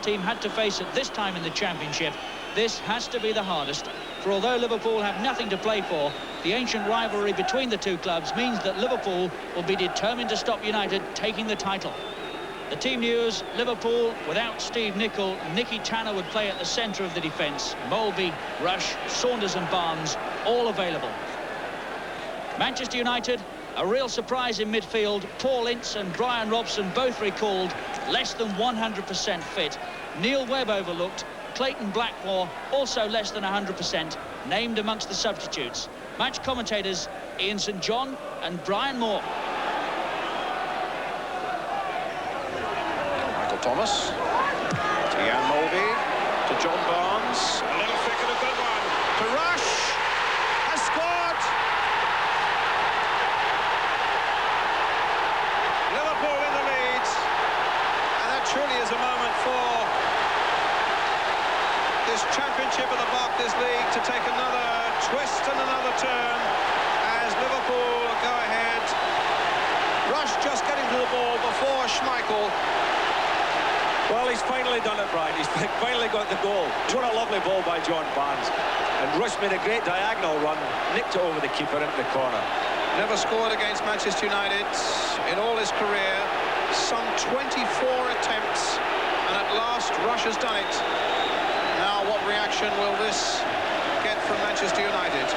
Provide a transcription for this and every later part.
team had to face at this time in the Championship, this has to be the hardest. For although Liverpool have nothing to play for, the ancient rivalry between the two clubs means that Liverpool will be determined to stop United taking the title. The team news: Liverpool without Steve Nicol, Nicky Tanner would play at the centre of the defence. Molby, Rush, Saunders and Barnes all available. Manchester United, a real surprise in midfield. Paul Ince and Brian Robson both recalled, less than 100% fit. Neil Webb overlooked. Clayton Blackmore also less than 100%, named amongst the substitutes. Match commentators Ian St John and Brian Moore. Thomas to Jan Molby to John Barnes, a little thick and a good one to Rush, has scored. Liverpool in the lead, and that truly is a moment for this Championship of the Barclays League to take another twist and another turn as Liverpool go ahead. Rush just getting to the ball before Schmeichel. Well, he's finally done it, Brian. He's finally got the goal. What a lovely ball by John Barnes. And Rush made a great diagonal run, nicked it over the keeper into the corner. Never scored against Manchester United in all his career. Some 24 attempts, and at last Rush has done it. Now, what reaction will this get from Manchester United?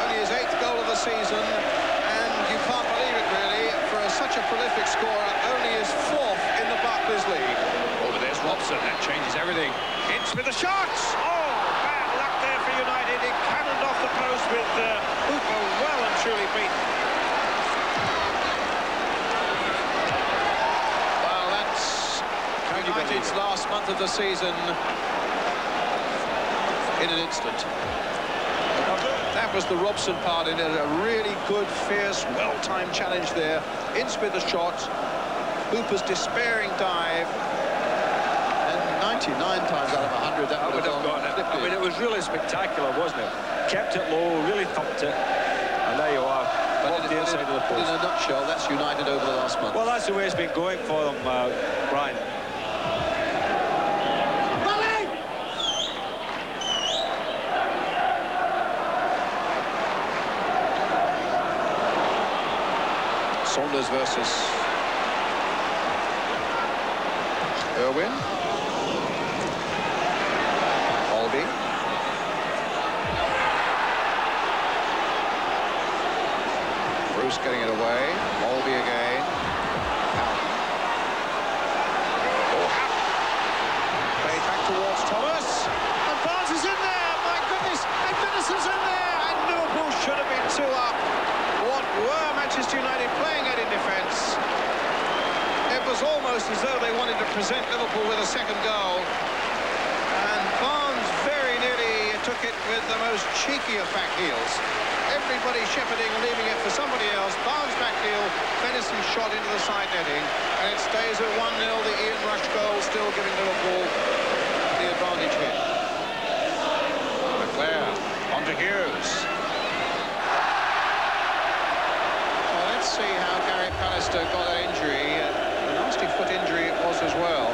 Only his 8th goal of the season, and you can't believe it, really. Such a prolific scorer, only his 4th in the Barclays League. Over there's Robson, that changes everything. Ince with the shots! Oh, bad luck there for United. It cannoned off the post with Hooper well and truly beaten. Well, that's United's last month of the season in an instant. That was the Robson part in it, a really good, fierce, well-timed challenge there. Ince with the shot, Hooper's despairing dive, and 99 times out of 100 that would have gone. I mean, it was really spectacular, wasn't it? Kept it low, really thumped it, and there you are. But the inside of the post. In a nutshell, that's United over the last month. Well, that's the way it's been going for them, Brian. Saunders versus Irwin. Molby. Bruce getting it away. Molby again. Played back towards Thomas. And Barnes is in there. My goodness. And Vennison's in there. And Liverpool should have been 2 up. What were Manchester United playing at in defence? It was almost as though they wanted to present Liverpool with a second goal. And Barnes very nearly took it with the most cheeky of back heels. Everybody shepherding and leaving it for somebody else. Barnes back heel, Venison shot into the side netting. And it stays at 1-0. The Ian Rush goal still giving Liverpool the advantage here. Leclerc on to Hughes. See how Gary Pallister got that injury. A nasty foot injury it was as well.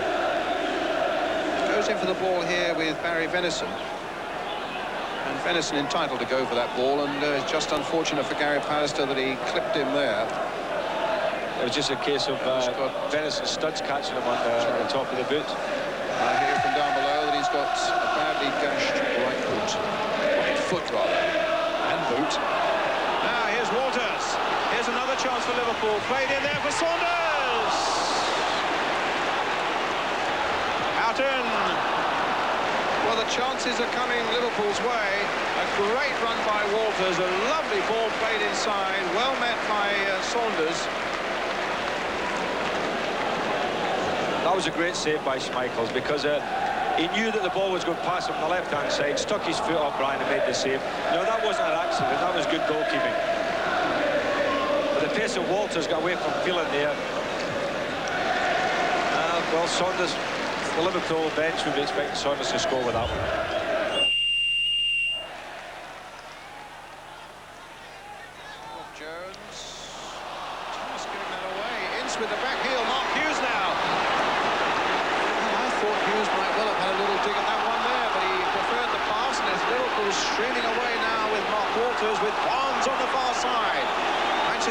Goes in for the ball here with Barry Venison. And Venison entitled to go for that ball, and it's just unfortunate for Gary Pallister that he clipped him there. It was just a case of Venison studs catching him on the top of the boot. I hear from down below that he's got a badly gashed right foot rather, and boot. Now here's Walters. Here's another chance for Liverpool. Played in there for Saunders. Houghton. Well, the chances are coming Liverpool's way. A great run by Walters. A lovely ball played inside. Well met by Saunders. That was a great save by Schmeichel, because he knew that the ball was going past him on the left-hand side, stuck his foot up, Brian, and made the save. No, that wasn't an accident. That was good goalkeeping. The pace of Walters got away from Phelan there. Well, Saunders, the Liverpool bench would be expecting Saunders to score with that one. Jones. Thomas giving that away. Ince with the back heel. Mark Hughes.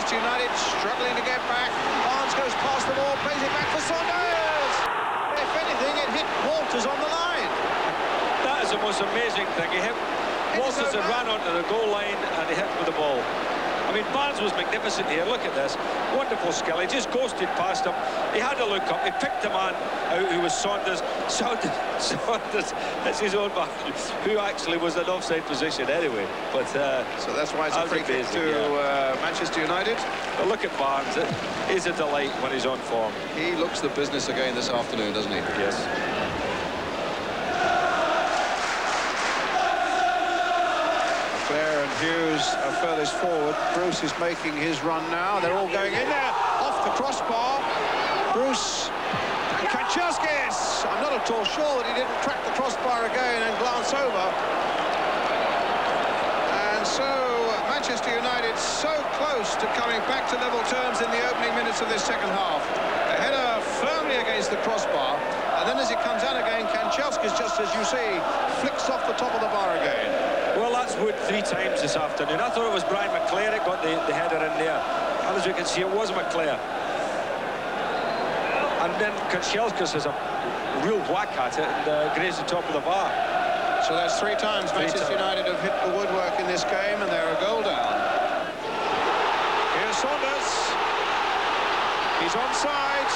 Manchester United struggling to get back. Barnes goes past the ball, plays it back for Saunders. If anything, it hit Walters on the line. That is the most amazing thing. He hit Walters had ran onto the goal line and he hit with the ball. I mean, Barnes was magnificent here. Look at this. Wonderful skill. He just ghosted past him. He had to look up. He picked the man out who was Saunders. Saunders, it's his own man, who actually was in offside position anyway. But so that's why it's a free kick to Manchester United. But look at Barnes. He's a delight when he's on form. He looks the business again this afternoon, doesn't he? Yes. Clare and Hughes are furthest forward. Bruce is making his run now. They're all going in there, off the crossbar. Bruce and Kanchelskis. I'm not at all sure that he didn't track the crossbar again and glance over. And so Manchester United so close to coming back to level terms in the opening minutes of this second half. A header firmly against the crossbar, and then as it comes out again, Kanchelskis, just as you see, flicks off the top of the bar again. Well, that's Wood 3 times this afternoon. I thought it was Brian McClare that got the header in there. And as we can see, it was McClare. And then Kanchelskis has a real whack at it and grazed the top of the bar. So that's 3 times Manchester United have hit the woodwork in this game, and they're a goal down. Here's Saunders. He's onside.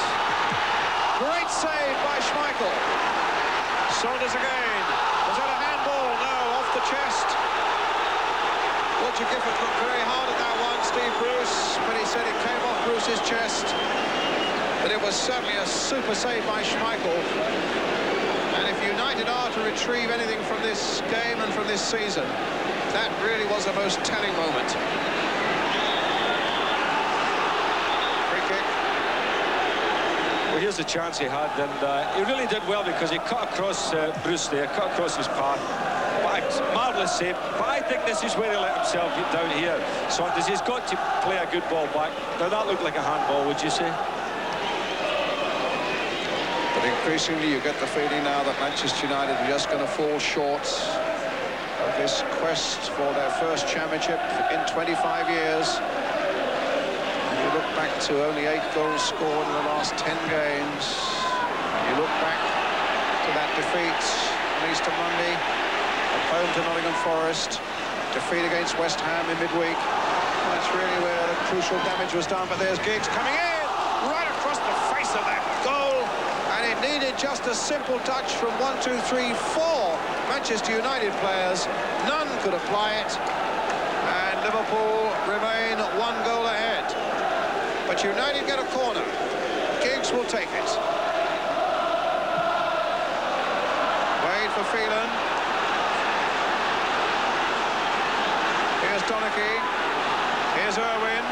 Great save by Schmeichel. Saunders again. Was that a handball? No, off the chest. Roger Gifford looked very hard at that one, Steve Bruce, but he said it came off Bruce's chest. But it was certainly a super save by Schmeichel. And if United are to retrieve anything from this game and from this season, that really was the most telling moment. Free kick. Well, here's the chance he had, and he really did well because he cut across Bruce there, cut across his path. But marvellous save. But I think this is where he let himself get down here. Saunders, he's got to play a good ball back. Now, that looked like a handball, would you say? But increasingly, you get the feeling now that Manchester United are just going to fall short of this quest for their first championship in 25 years. You look back to only 8 goals scored in the last 10 games. You look back to that defeat on Easter Monday at home to Nottingham Forest, defeat against West Ham in midweek. That's really where the crucial damage was done. But there's Giggs coming in right across the face of that goal, and it needed just a simple touch from 1, 2, 3, 4 Manchester United players. None could apply it, and Liverpool remain 1 goal ahead. But United get a corner. Giggs will take it. Wade for Phelan. Here's Donachie. Here's Irwin.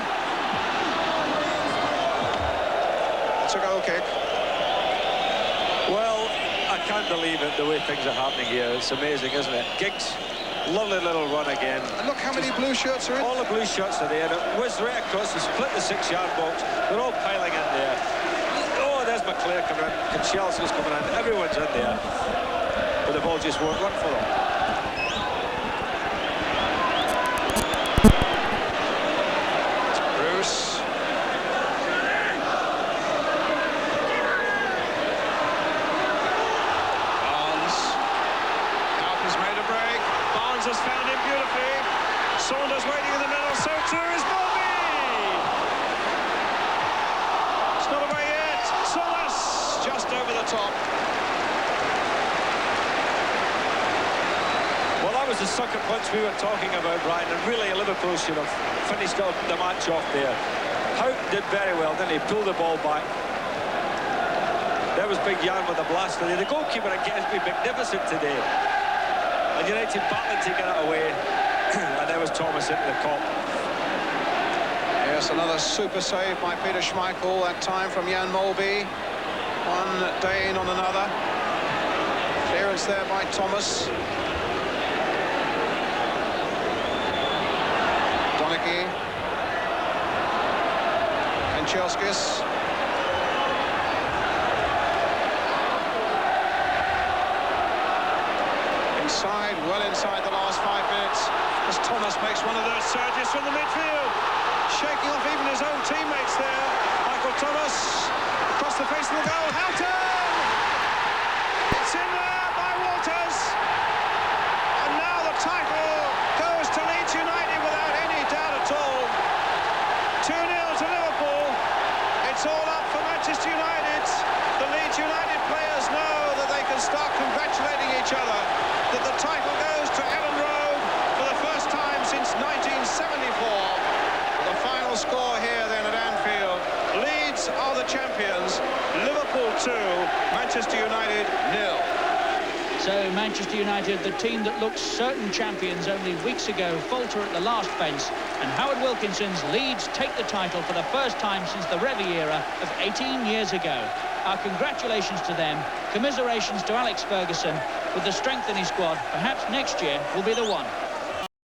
It's a goal kick. Well, I can't believe it, the way things are happening here. It's amazing, isn't it? Giggs, lovely little run again. And look how many blue shirts are in. All the blue shirts are there. It whizzed right across, they split the 6-yard box. They're all piling in there. Oh, there's McClare coming in. Kanchelskis coming in. Everyone's in there. But the ball just won't run for them. Bruce. Barnes. Alpin's made a break. Barnes has found him beautifully. Saunders waiting in the middle. So too is Bobby. It's not away yet. Saunders just over the top. Well, that was the sucker punch we were talking about, Brian, and really Liverpool should have finished up the match off there. Hope did very well, didn't he? Pulled the ball back. There was Big Jan with the blaster there. The goalkeeper again has been magnificent today. And United battling to get it away. And there was Thomas into the cop. Yes, another super save by Peter Schmeichel, that time from Jan Molby. One Dane on another. Clearance there by Thomas. Donachie. Kanchelskis. Inside, well inside the last 5 minutes, as Thomas makes one of those surges from the midfield. shaking off even his own teammates there. Michael Thomas across the face of the goal. Houghton! It's in there by Walters. And now the title goes to Leeds United without any doubt at all. 2-0 to Liverpool. It's all up for Manchester United. The Leeds United players know that they can start congratulating each other, that the title goes to Ellen Road for the first time since 1974. The final score here then at Anfield. Leeds are the champions. Liverpool 2, Manchester United 0. So Manchester United, the team that looked certain champions only weeks ago, falter at the last fence, and Howard Wilkinson's Leeds take the title for the first time since the Revie era of 18 years ago. Our congratulations to them, commiserations to Alex Ferguson. With the strength in his squad, perhaps next year will be the one.